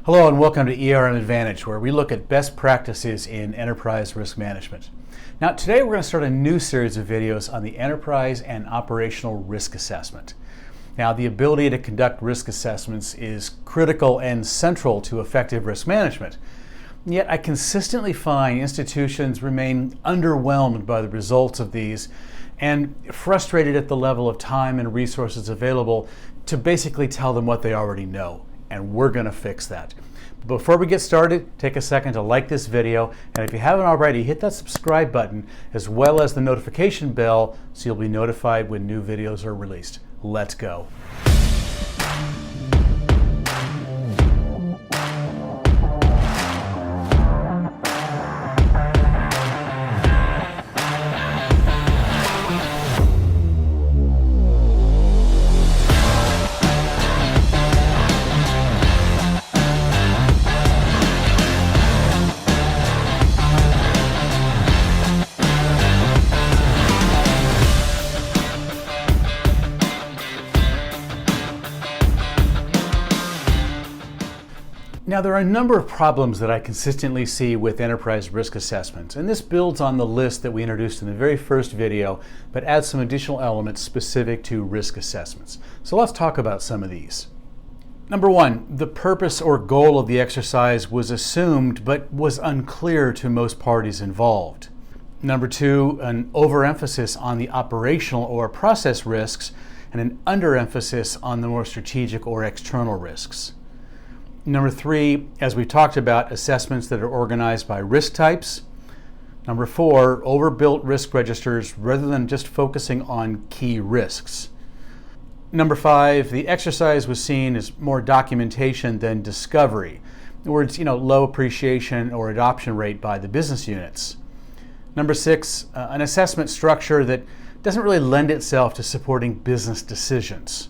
Hello and welcome to ERM Advantage, where we look at best practices in enterprise risk management. Now today we're going to start a new series of videos on the enterprise and operational risk assessment. Now the ability to conduct risk assessments is critical and central to effective risk management. Yet I consistently find institutions remain underwhelmed by the results of these and frustrated at the level of time and resources available to basically tell them what they already know. And we're going to fix that. But before we get started, take a second to like this video, and if you haven't already, hit that subscribe button as well as the notification bell so you'll be notified when new videos are released. Let's go. Now, there are a number of problems that I consistently see with enterprise risk assessments, and this builds on the list that we introduced in the very first video, but adds some additional elements specific to risk assessments. So let's talk about some of these. Number one, the purpose or goal of the exercise was assumed but was unclear to most parties involved. Number two, an overemphasis on the operational or process risks and an underemphasis on the more strategic or external risks. Number three, as we talked about, assessments that are organized by risk types. Number four, overbuilt risk registers rather than just focusing on key risks. Number five, the exercise was seen as more documentation than discovery. In other words, low appreciation or adoption rate by the business units. Number six, an assessment structure that doesn't really lend itself to supporting business decisions.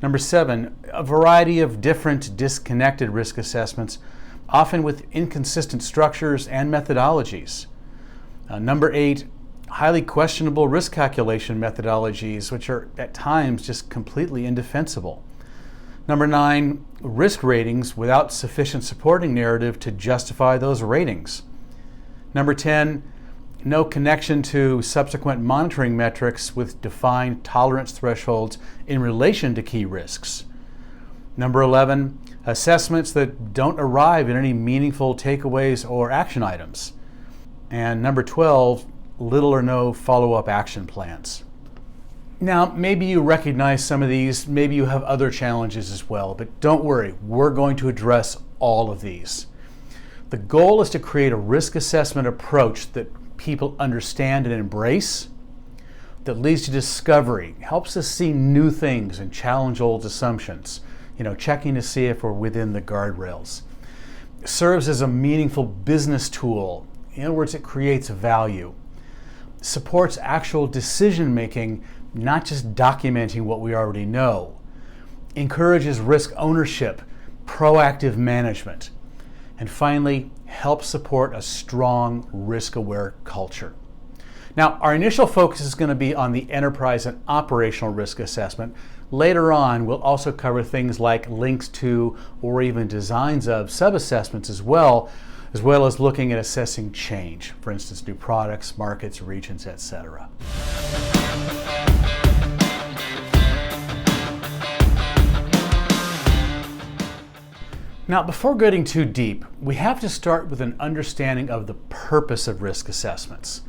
Number seven, a variety of different disconnected risk assessments, often with inconsistent structures and methodologies. Number eight, highly questionable risk calculation methodologies, which are at times just completely indefensible. Number nine, risk ratings without sufficient supporting narrative to justify those ratings. Number 10, no connection to subsequent monitoring metrics with defined tolerance thresholds in relation to key risks. Number 11, assessments that don't arrive at any meaningful takeaways or action items. And number 12, little or no follow-up action plans. Now, maybe you recognize some of these, maybe you have other challenges as well, but don't worry, we're going to address all of these. The goal is to create a risk assessment approach that people understand and embrace, that leads to discovery, helps us see new things and challenge old assumptions, checking to see if we're within the guardrails. It serves as a meaningful business tool. In other words, it creates value. Supports actual decision making, not just documenting what we already know. Encourages risk ownership, proactive management. And finally, help support a strong risk-aware culture. Now, our initial focus is going to be on the enterprise and operational risk assessment. Later on, we'll also cover things like links to or even designs of sub-assessments as well as looking at assessing change, for instance, new products, markets, regions, etc. Now, before getting too deep, we have to start with an understanding of the purpose of risk assessments.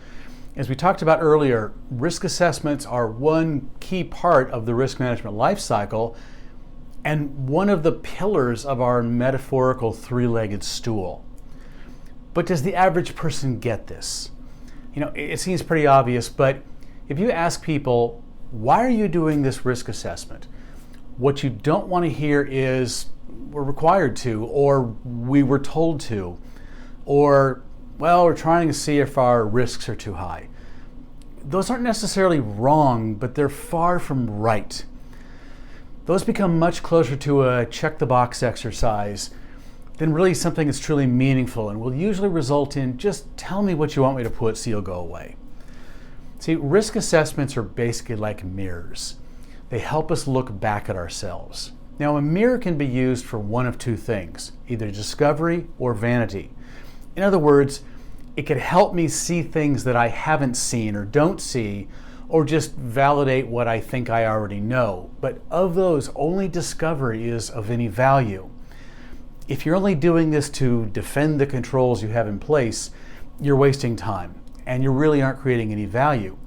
As we talked about earlier, risk assessments are one key part of the risk management life cycle and one of the pillars of our metaphorical three-legged stool. But does the average person get this? It seems pretty obvious, but if you ask people, why are you doing this risk assessment? What you don't want to hear is, we're required to, or we were told to, or, well, we're trying to see if our risks are too high. Those aren't necessarily wrong, but they're far from right. Those become much closer to a check-the-box exercise than really something that's truly meaningful and will usually result in just tell me what you want me to put so you'll go away. See, risk assessments are basically like mirrors. They help us look back at ourselves. Now, a mirror can be used for one of two things, either discovery or vanity. In other words, it could help me see things that I haven't seen or don't see, or just validate what I think I already know. But of those, only discovery is of any value. If you're only doing this to defend the controls you have in place, you're wasting time, and you really aren't creating any value.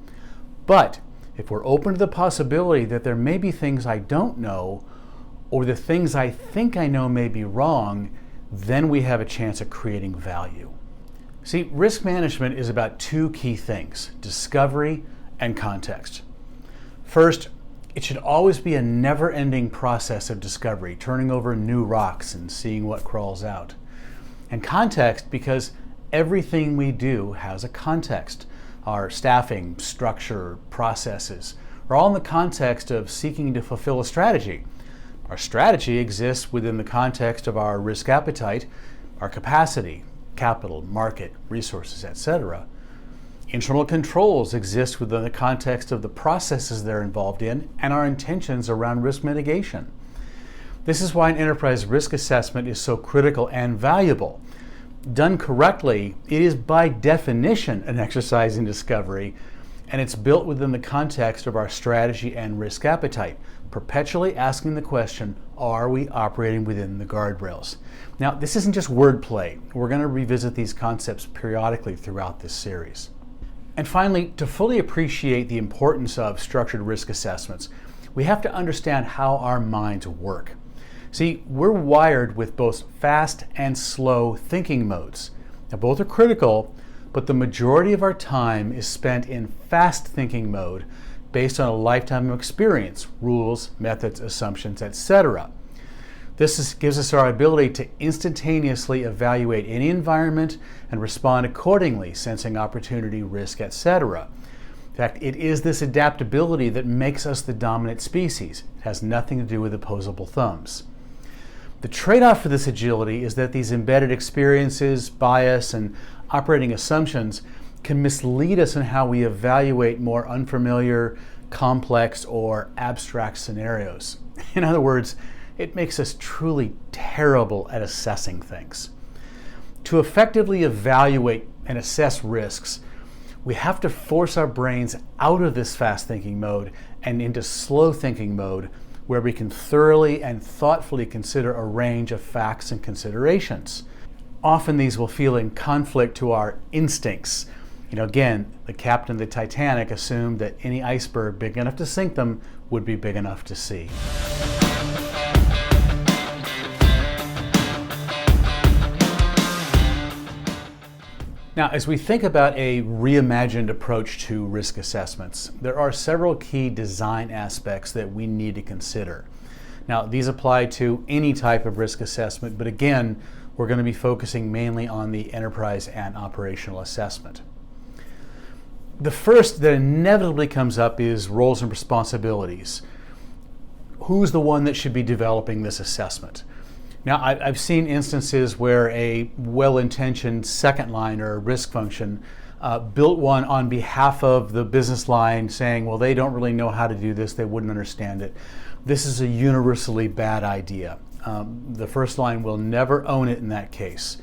But if we're open to the possibility that there may be things I don't know, or the things I think I know may be wrong, then we have a chance at creating value. See, risk management is about two key things: discovery and context. First, it should always be a never-ending process of discovery, turning over new rocks and seeing what crawls out. And context, because everything we do has a context. Our staffing, structure, processes are all in the context of seeking to fulfill a strategy. Our strategy exists within the context of our risk appetite, our capacity, capital, market, resources, etc. Internal controls exist within the context of the processes they're involved in and our intentions around risk mitigation. This is why an enterprise risk assessment is so critical and valuable. Done correctly, it is by definition an exercise in discovery, and it's built within the context of our strategy and risk appetite, perpetually asking the question, are we operating within the guardrails? Now, this isn't just wordplay. We're going to revisit these concepts periodically throughout this series. And finally, to fully appreciate the importance of structured risk assessments, we have to understand how our minds work. See, we're wired with both fast and slow thinking modes. Now, both are critical, but the majority of our time is spent in fast thinking mode based on a lifetime of experience, rules, methods, assumptions, etc. This gives us our ability to instantaneously evaluate any environment and respond accordingly, sensing opportunity, risk, etc. In fact, it is this adaptability that makes us the dominant species. It has nothing to do with opposable thumbs. The trade-off for this agility is that these embedded experiences, bias, and operating assumptions can mislead us in how we evaluate more unfamiliar, complex, or abstract scenarios. In other words, it makes us truly terrible at assessing things. To effectively evaluate and assess risks, we have to force our brains out of this fast thinking mode and into slow thinking mode, where we can thoroughly and thoughtfully consider a range of facts and considerations. Often these will feel in conflict to our instincts. Again, the captain of the Titanic assumed that any iceberg big enough to sink them would be big enough to see. Now, as we think about a reimagined approach to risk assessments, there are several key design aspects that we need to consider. Now, these apply to any type of risk assessment, but again, we're going to be focusing mainly on the enterprise and operational assessment. The first that inevitably comes up is roles and responsibilities. Who's the one that should be developing this assessment? Now, I've seen instances where a well-intentioned second line or risk function built one on behalf of the business line, saying, well, they don't really know how to do this, they wouldn't understand it. This is a universally bad idea. The first line will never own it in that case.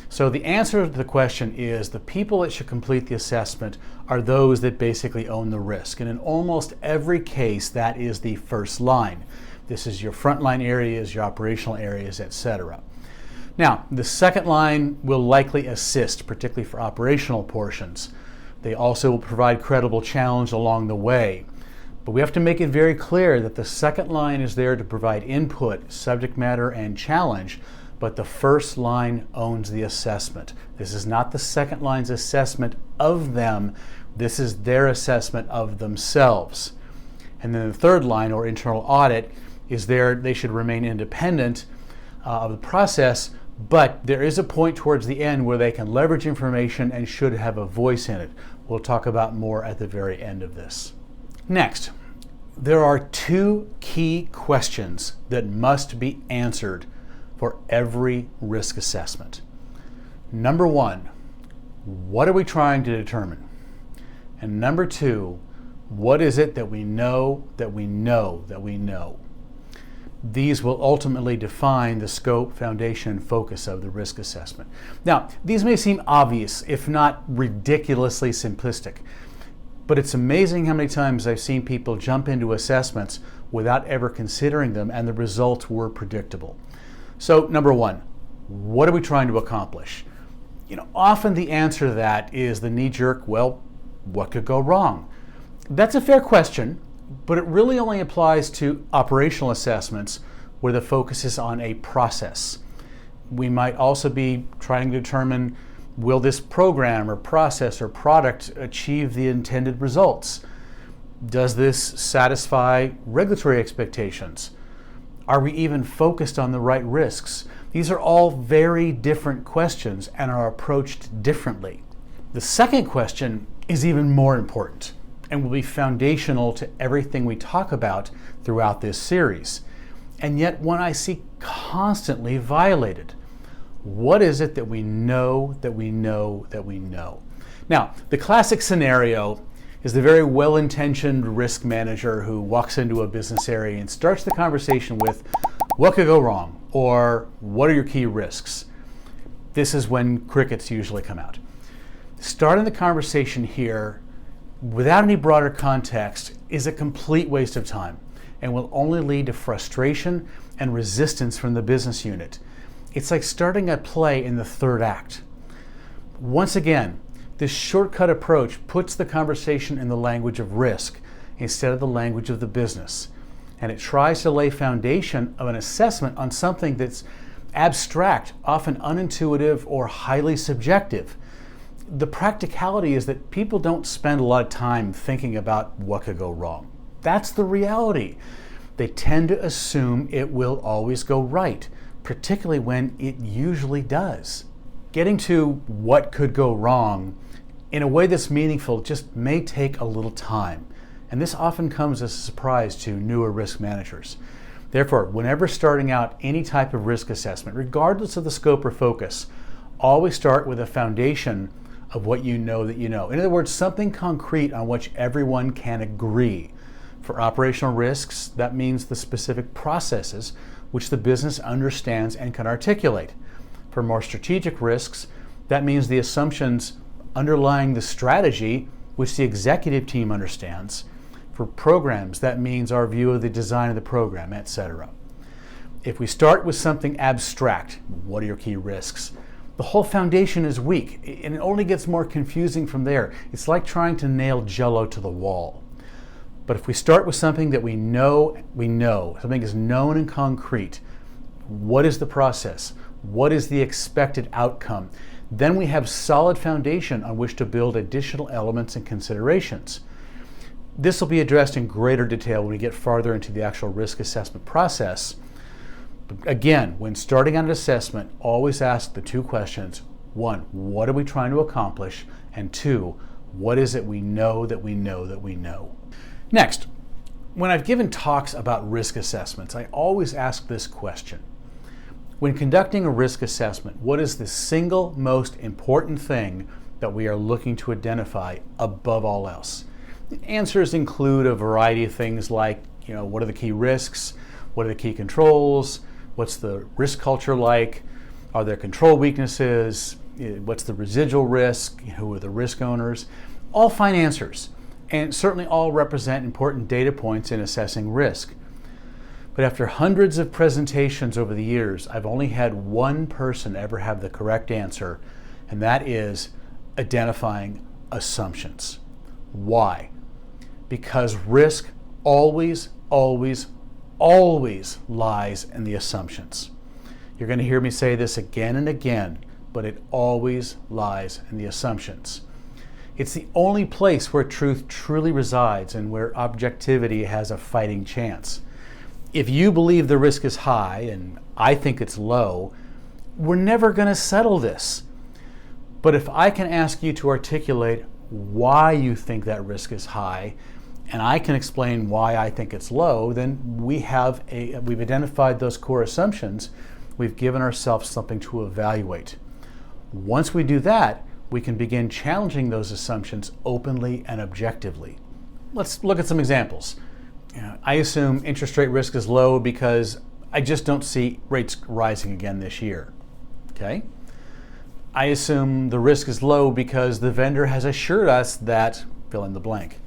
So the answer to the question is the people that should complete the assessment are those that basically own the risk. And in almost every case, that is the first line. This is your frontline areas, your operational areas, etc. Now, the second line will likely assist, particularly for operational portions. They also will provide credible challenge along the way. But we have to make it very clear that the second line is there to provide input, subject matter, and challenge, but the first line owns the assessment. This is not the second line's assessment of them. This is their assessment of themselves. And then the third line, or internal audit, is there. They should remain independent of the process, but there is a point towards the end where they can leverage information and should have a voice in it. We'll talk about more at the very end of this. Next, there are two key questions that must be answered for every risk assessment. Number one, what are we trying to determine? And number two, what is it that we know that we know that we know? These will ultimately define the scope, foundation, and focus of the risk assessment. Now, these may seem obvious, if not ridiculously simplistic, but it's amazing how many times I've seen people jump into assessments without ever considering them, and the results were predictable. So, number one, what are we trying to accomplish? Often the answer to that is the knee-jerk, well, what could go wrong? That's a fair question, but it really only applies to operational assessments where the focus is on a process. We might also be trying to determine, will this program or process or product achieve the intended results? Does this satisfy regulatory expectations? Are we even focused on the right risks? These are all very different questions and are approached differently. The second question is even more important and will be foundational to everything we talk about throughout this series, and yet one I see constantly violated. What is it that we know that we know that we know? Now, the classic scenario is the very well-intentioned risk manager who walks into a business area and starts the conversation with, what could go wrong? Or what are your key risks? This is when crickets usually come out. Starting the conversation here without any broader context is a complete waste of time and will only lead to frustration and resistance from the business unit. It's like starting a play in the third act. Once again, this shortcut approach puts the conversation in the language of risk instead of the language of the business. And it tries to lay foundation of an assessment on something that's abstract, often unintuitive, or highly subjective. The practicality is that people don't spend a lot of time thinking about what could go wrong. That's the reality. They tend to assume it will always go right, particularly when it usually does. Getting to what could go wrong in a way that's meaningful just may take a little time, and this often comes as a surprise to newer risk managers. Therefore, whenever starting out any type of risk assessment, regardless of the scope or focus, always start with a foundation of what you know that you know. In other words, something concrete on which everyone can agree. For operational risks, that means the specific processes which the business understands and can articulate. For more strategic risks, that means the assumptions underlying the strategy which the executive team understands. For programs, that means our view of the design of the program, etc. If we start with something abstract, what are your key risks? The whole foundation is weak, and it only gets more confusing from there. It's like trying to nail Jell-O to the wall. But if we start with something that we know, something is known and concrete, what is the process? What is the expected outcome? Then we have solid foundation on which to build additional elements and considerations. This will be addressed in greater detail when we get farther into the actual risk assessment process. But again, when starting on an assessment, always ask the two questions. One, what are we trying to accomplish? And two, what is it we know that we know that we know? Next, when I've given talks about risk assessments, I always ask this question. When conducting a risk assessment, what is the single most important thing that we are looking to identify above all else? Answers include a variety of things like, what are the key risks? What are the key controls? What's the risk culture like? Are there control weaknesses? What's the residual risk? Who are the risk owners? All fine answers, and certainly all represent important data points in assessing risk. But after hundreds of presentations over the years, I've only had one person ever have the correct answer, and that is identifying assumptions. Why? Because risk always, always, always lies in the assumptions. You're going to hear me say this again and again, but it always lies in the assumptions. It's the only place where truth truly resides and where objectivity has a fighting chance. If you believe the risk is high and I think it's low, we're never going to settle this. But if I can ask you to articulate why you think that risk is high, and I can explain why I think it's low, then we've identified those core assumptions. We've given ourselves something to evaluate. Once we do that, we can begin challenging those assumptions openly and objectively. Let's look at some examples. I assume interest rate risk is low because I just don't see rates rising again this year. Okay? I assume the risk is low because the vendor has assured us that fill in the blank.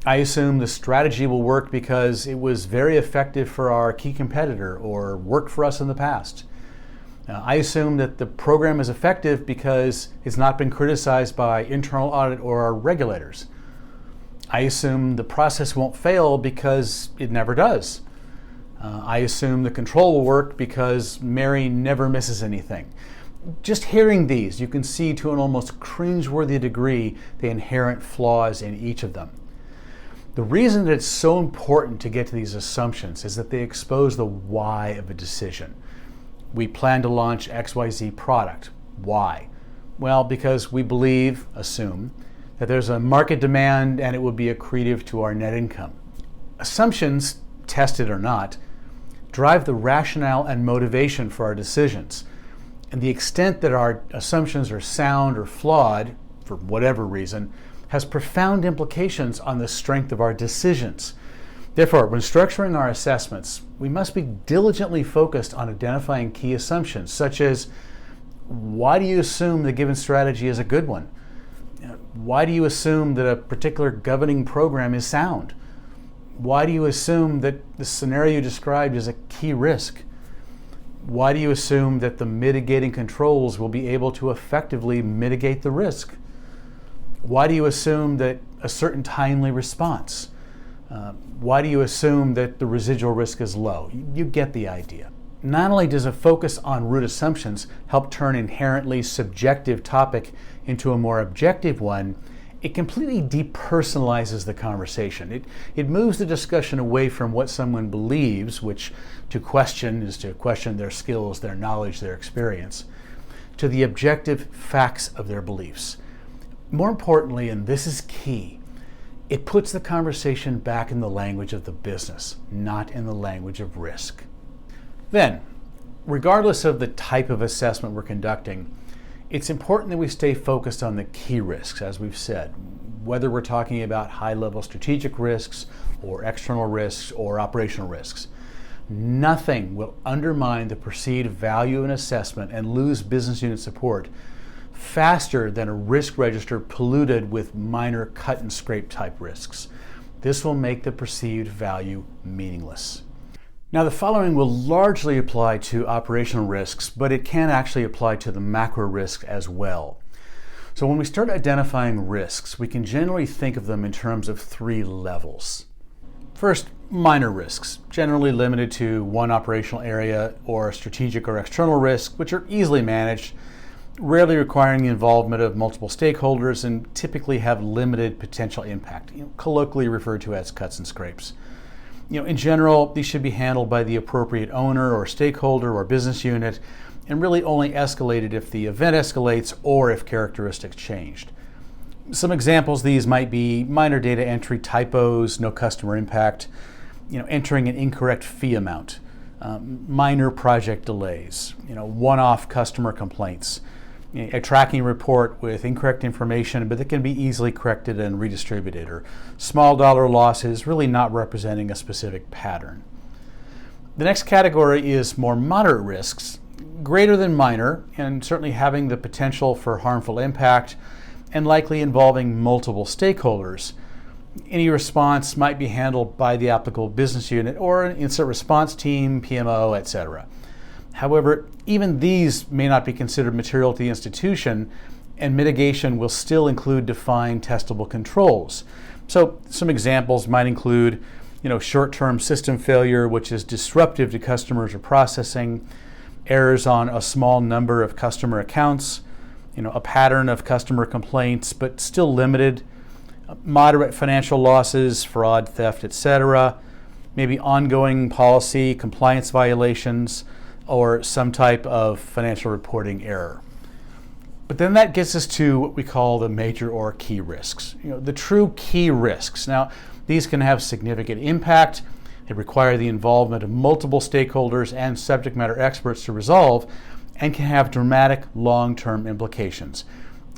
I assume the strategy will work because it was very effective for our key competitor or worked for us in the past. I assume that the program is effective because it's not been criticized by internal audit or our regulators. I assume the process won't fail because it never does. I assume the control will work because Mary never misses anything. Just hearing these, you can see to an almost cringeworthy degree the inherent flaws in each of them. The reason that it's so important to get to these assumptions is that they expose the why of a decision. We plan to launch XYZ product. Why? Well, because we assume, that there's a market demand and it will be accretive to our net income. Assumptions, tested or not, drive the rationale and motivation for our decisions. And the extent that our assumptions are sound or flawed, for whatever reason, has profound implications on the strength of our decisions. Therefore, when structuring our assessments, we must be diligently focused on identifying key assumptions, such as, why do you assume the given strategy is a good one? Why do you assume that a particular governing program is sound? Why do you assume that the scenario described is a key risk? Why do you assume that the mitigating controls will be able to effectively mitigate the risk? Why do you assume that a certain timely response? Why do you assume that the residual risk is low? You get the idea. Not only does a focus on root assumptions help turn an inherently subjective topic into a more objective one, it completely depersonalizes the conversation. It moves the discussion away from what someone believes, which to question is to question their skills, their knowledge, their experience, to the objective facts of their beliefs. More importantly, and this is key, it puts the conversation back in the language of the business, not in the language of risk. Then, regardless of the type of assessment we're conducting, it's important that we stay focused on the key risks, as we've said, whether we're talking about high-level strategic risks or external risks or operational risks. Nothing will undermine the perceived value of an assessment and lose business unit support faster than a risk register polluted with minor cut and scrape type risks. This will make the perceived value meaningless. Now, the following will largely apply to operational risks, but it can actually apply to the macro risk as well. So when we start identifying risks, we can generally think of them in terms of three levels. First, minor risks, generally limited to one operational area or strategic or external risk, which are easily managed, rarely requiring the involvement of multiple stakeholders, and typically have limited potential impact, colloquially referred to as cuts and scrapes. In general, these should be handled by the appropriate owner or stakeholder or business unit, and really only escalated if the event escalates or if characteristics changed. Some examples of these might be minor data entry typos, no customer impact, entering an incorrect fee amount, minor project delays, one-off customer complaints, a tracking report with incorrect information, but that can be easily corrected and redistributed, or small dollar losses really not representing a specific pattern. The next category is more moderate risks, greater than minor, and certainly having the potential for harmful impact, and likely involving multiple stakeholders. Any response might be handled by the applicable business unit or an incident response team, PMO, etc. However, even these may not be considered material to the institution, and mitigation will still include defined testable controls. So some examples might include, short-term system failure, which is disruptive to customers or processing, errors on a small number of customer accounts, a pattern of customer complaints, but still limited, moderate financial losses, fraud, theft, etc., maybe ongoing policy, compliance violations, or some type of financial reporting error. But then that gets us to what we call the major or key risks, the true key risks. Now, these can have significant impact. They require the involvement of multiple stakeholders and subject matter experts to resolve, and can have dramatic long-term implications.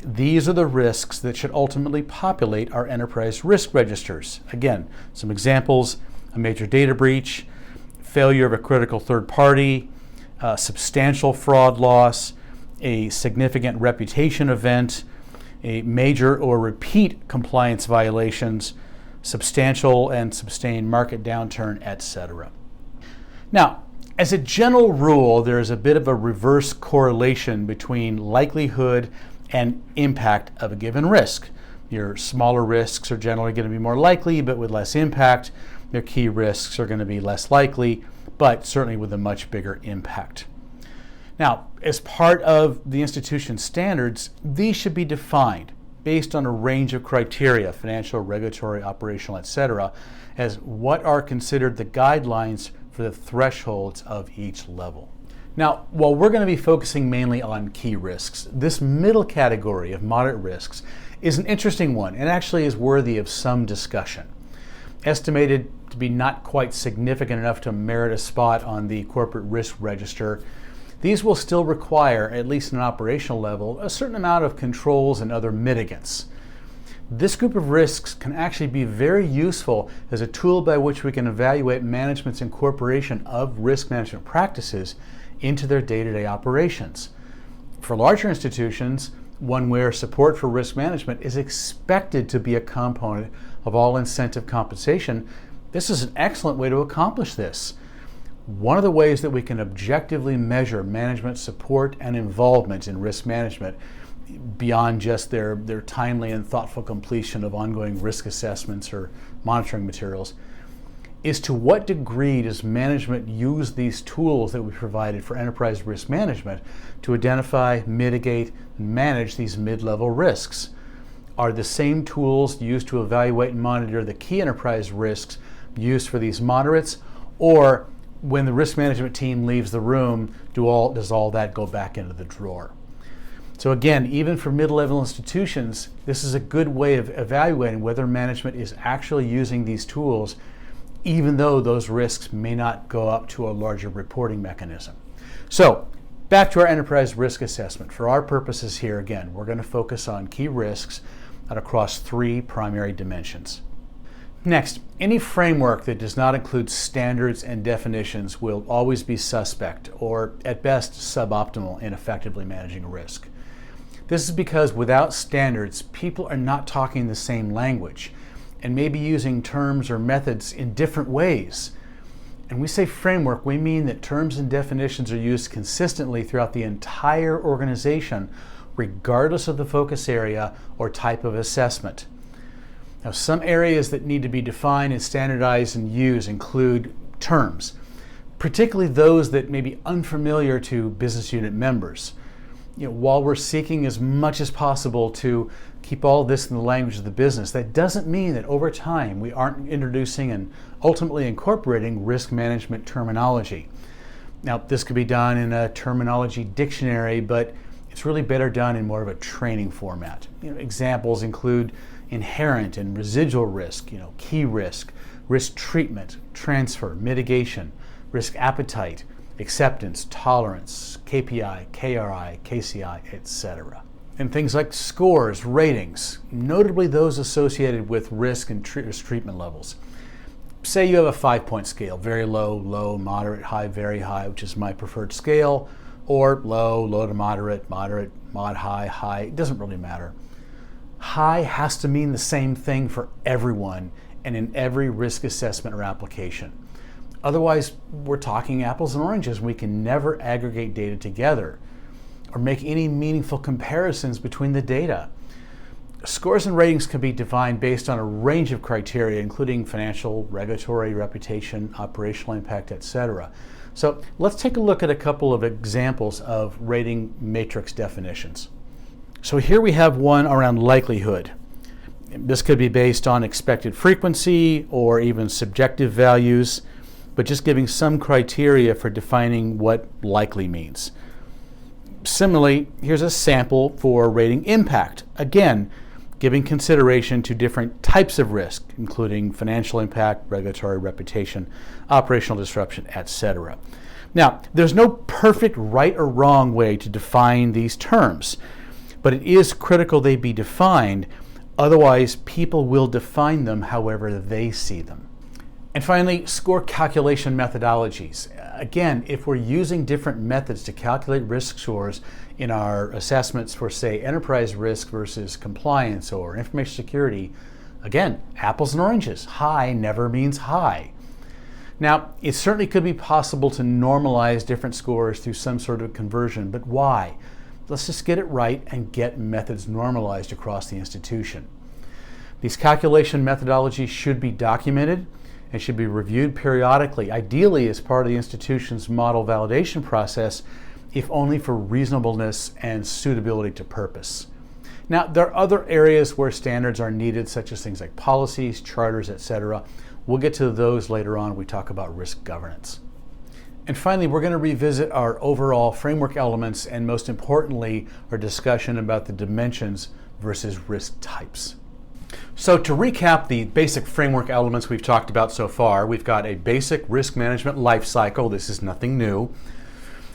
These are the risks that should ultimately populate our enterprise risk registers. Again, some examples: a major data breach, failure of a critical third party, substantial fraud loss, a significant reputation event, a major or repeat compliance violations, substantial and sustained market downturn, etc. Now, as a general rule, there is a bit of a reverse correlation between likelihood and impact of a given risk. Your smaller risks are generally going to be more likely, but with less impact. Your key risks are going to be less likely, but certainly with a much bigger impact. Now, as part of the institution's standards, these should be defined based on a range of criteria, financial, regulatory, operational, etc., as what are considered the guidelines for the thresholds of each level. Now, while we're going to be focusing mainly on key risks, this middle category of moderate risks is an interesting one and actually is worthy of some discussion. Estimated to be not quite significant enough to merit a spot on the corporate risk register, these will still require, at least at an operational level, a certain amount of controls and other mitigants. This group of risks can actually be very useful as a tool by which we can evaluate management's incorporation of risk management practices into their day-to-day operations. For larger institutions, one where support for risk management is expected to be a component of all incentive compensation, this is an excellent way to accomplish this. One of the ways that we can objectively measure management support and involvement in risk management beyond just their timely and thoughtful completion of ongoing risk assessments or monitoring materials is to what degree does management use these tools that we provided for enterprise risk management to identify, mitigate, and manage these mid-level risks? Are the same tools used to evaluate and monitor the key enterprise risks used for these moderates, or when the risk management team leaves the room, does all that go back into the drawer? So again, even for mid-level institutions, this is a good way of evaluating whether management is actually using these tools, even though those risks may not go up to a larger reporting mechanism. So back to our enterprise risk assessment. For our purposes here, again, we're going to focus on key risks across three primary dimensions. Next, any framework that does not include standards and definitions will always be suspect, or at best suboptimal, in effectively managing a risk. This is because without standards, people are not talking the same language and may be using terms or methods in different ways. And when we say framework, we mean that terms and definitions are used consistently throughout the entire organization, regardless of the focus area or type of assessment. Now, some areas that need to be defined and standardized and used include terms, particularly those that may be unfamiliar to business unit members. While we're seeking as much as possible to keep all this in the language of the business, that doesn't mean that over time we aren't introducing and ultimately incorporating risk management terminology. Now, this could be done in a terminology dictionary, but it's really better done in more of a training format. Examples include inherent and residual risk, key risk, risk treatment, transfer, mitigation, risk appetite, acceptance, tolerance, KPI, KRI, KCI, etc. And things like scores, ratings, notably those associated with risk and risk treatment levels. Say you have a 5-point scale, very low, low, moderate, high, very high, which is my preferred scale, or low, low to moderate, moderate, mod, high, high. It doesn't really matter. High has to mean the same thing for everyone and in every risk assessment or application. Otherwise, we're talking apples and oranges. We can never aggregate data together or make any meaningful comparisons between the data. Scores and ratings can be defined based on a range of criteria, including financial, regulatory, reputation, operational impact, etc. So let's take a look at a couple of examples of rating matrix definitions. So here we have one around likelihood. This could be based on expected frequency or even subjective values, but just giving some criteria for defining what likely means. Similarly, here's a sample for rating impact. Again, giving consideration to different types of risk, including financial impact, regulatory, reputation, operational disruption, etc. Now, there's no perfect right or wrong way to define these terms, but it is critical they be defined, otherwise people will define them however they see them. And finally, score calculation methodologies. Again, if we're using different methods to calculate risk scores in our assessments for, say, enterprise risk versus compliance or information security, again, apples and oranges. High never means high. Now, it certainly could be possible to normalize different scores through some sort of conversion, but why? Let's just get it right and get methods normalized across the institution. These calculation methodologies should be documented and should be reviewed periodically, ideally as part of the institution's model validation process, if only for reasonableness and suitability to purpose. Now, there are other areas where standards are needed, such as things like policies, charters, etc. We'll get to those later on when we talk about risk governance. And finally, we're going to revisit our overall framework elements and, most importantly, our discussion about the dimensions versus risk types. So to recap the basic framework elements we've talked about so far, we've got a basic risk management life cycle. This is nothing new.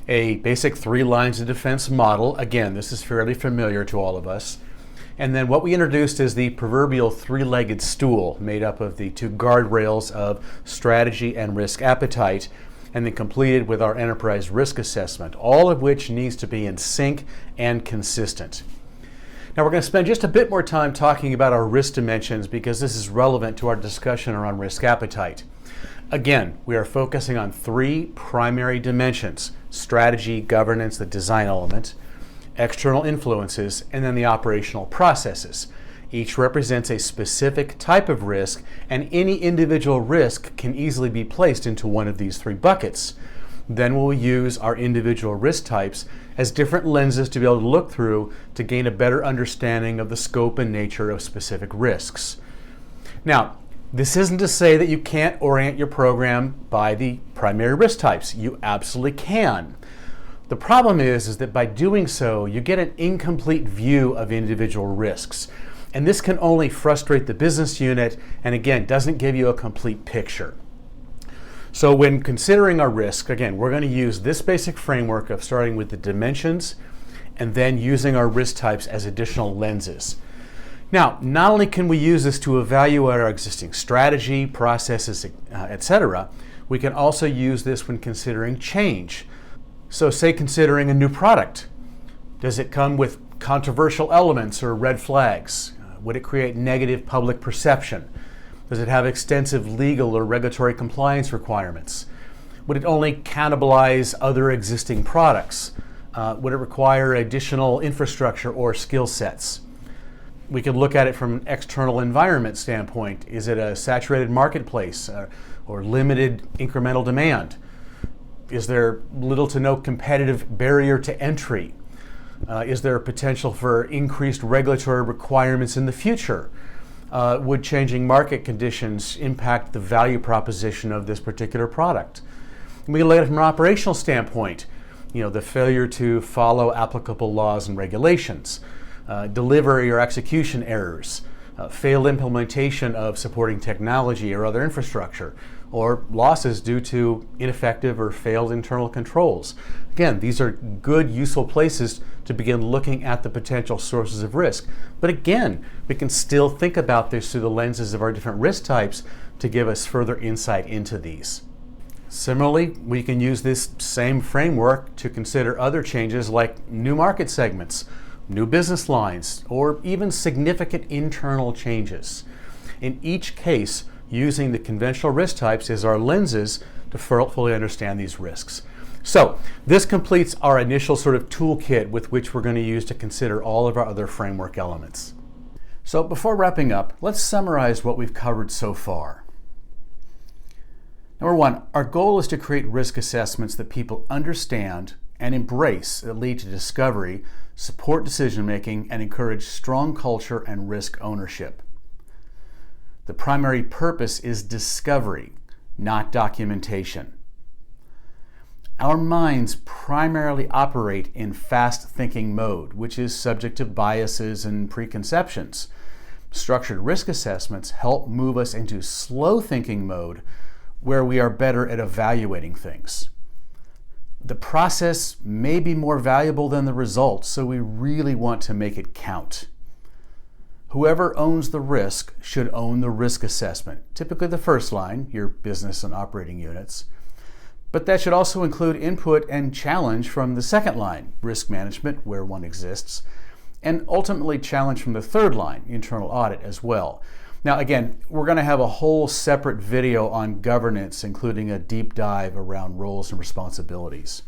A basic 3 lines of defense model. Again, this is fairly familiar to all of us. And then what we introduced is the proverbial 3-legged stool made up of the 2 guardrails of strategy and risk appetite, and then completed with our enterprise risk assessment, all of which needs to be in sync and consistent. Now we're going to spend just a bit more time talking about our risk dimensions because this is relevant to our discussion around risk appetite. Again, we are focusing on 3 primary dimensions: strategy, governance, the design element, external influences, and then the operational processes. Each represents a specific type of risk, and any individual risk can easily be placed into one of these 3 buckets. Then we'll use our individual risk types as different lenses to be able to look through to gain a better understanding of the scope and nature of specific risks. Now, this isn't to say that you can't orient your program by the primary risk types. You absolutely can. The problem is that by doing so, you get an incomplete view of individual risks. And this can only frustrate the business unit and, again, doesn't give you a complete picture. So when considering our risk, again, we're going to use this basic framework of starting with the dimensions and then using our risk types as additional lenses. Now, not only can we use this to evaluate our existing strategy, processes, etc., we can also use this when considering change. So say considering a new product. Does it come with controversial elements or red flags? Would it create negative public perception? Does it have extensive legal or regulatory compliance requirements? Would it only cannibalize other existing products? Would it require additional infrastructure or skill sets? We could look at it from an external environment standpoint. Is it a saturated marketplace or limited incremental demand? Is there little to no competitive barrier to entry? Is there potential for increased regulatory requirements in the future? Would changing market conditions impact the value proposition of this particular product? And we can look at it from an operational standpoint. The failure to follow applicable laws and regulations, delivery or execution errors, failed implementation of supporting technology or other infrastructure, or losses due to ineffective or failed internal controls. Again, these are good, useful places to begin looking at the potential sources of risk. But again, we can still think about this through the lenses of our different risk types to give us further insight into these. Similarly, we can use this same framework to consider other changes like new market segments, new business lines, or even significant internal changes. In each case, using the conventional risk types as our lenses to fully understand these risks. So this completes our initial sort of toolkit with which we're going to use to consider all of our other framework elements. So before wrapping up, let's summarize what we've covered so far. Number 1, our goal is to create risk assessments that people understand and embrace, that lead to discovery, support decision-making, and encourage strong culture and risk ownership. The primary purpose is discovery, not documentation. Our minds primarily operate in fast-thinking mode, which is subject to biases and preconceptions. Structured risk assessments help move us into slow-thinking mode, where we are better at evaluating things. The process may be more valuable than the results, so we really want to make it count. Whoever owns the risk should own the risk assessment, typically the first line, your business and operating units. But that should also include input and challenge from the second line, risk management, where one exists, and ultimately challenge from the third line, internal audit, as well. Now again, we're going to have a whole separate video on governance, including a deep dive around roles and responsibilities.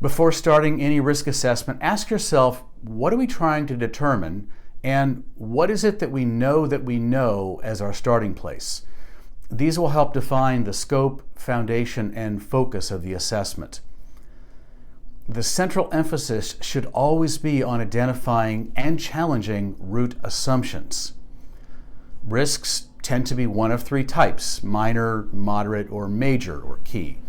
Before starting any risk assessment, ask yourself, what are we trying to determine, and what is it that we know as our starting place? These will help define the scope, foundation, and focus of the assessment. The central emphasis should always be on identifying and challenging root assumptions. Risks tend to be one of three types: minor, moderate, or major, or key.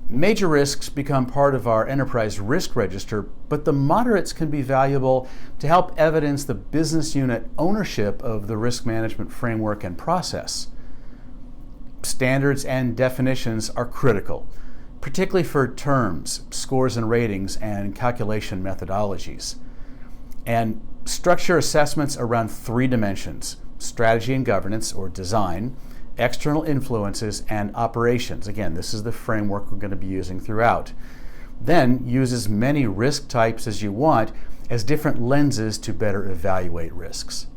Major risks become part of our enterprise risk register, but the moderates can be valuable to help evidence the business unit ownership of the risk management framework and process. Standards and definitions are critical, particularly for terms, scores and ratings, and calculation methodologies. And structure assessments around three dimensions: strategy and governance, or design, external influences, and operations. Again, this is the framework we're going to be using throughout. Then use as many risk types as you want as different lenses to better evaluate risks.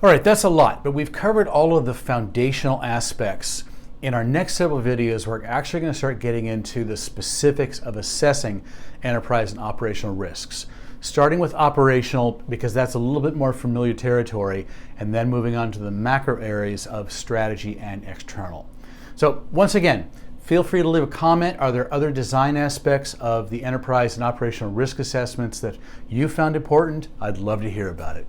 All right, that's a lot, but we've covered all of the foundational aspects. In our next several videos, we're actually going to start getting into the specifics of assessing enterprise and operational risks, starting with operational because that's a little bit more familiar territory, and then moving on to the macro areas of strategy and external. So once again, feel free to leave a comment. Are there other design aspects of the enterprise and operational risk assessments that you found important? I'd love to hear about it.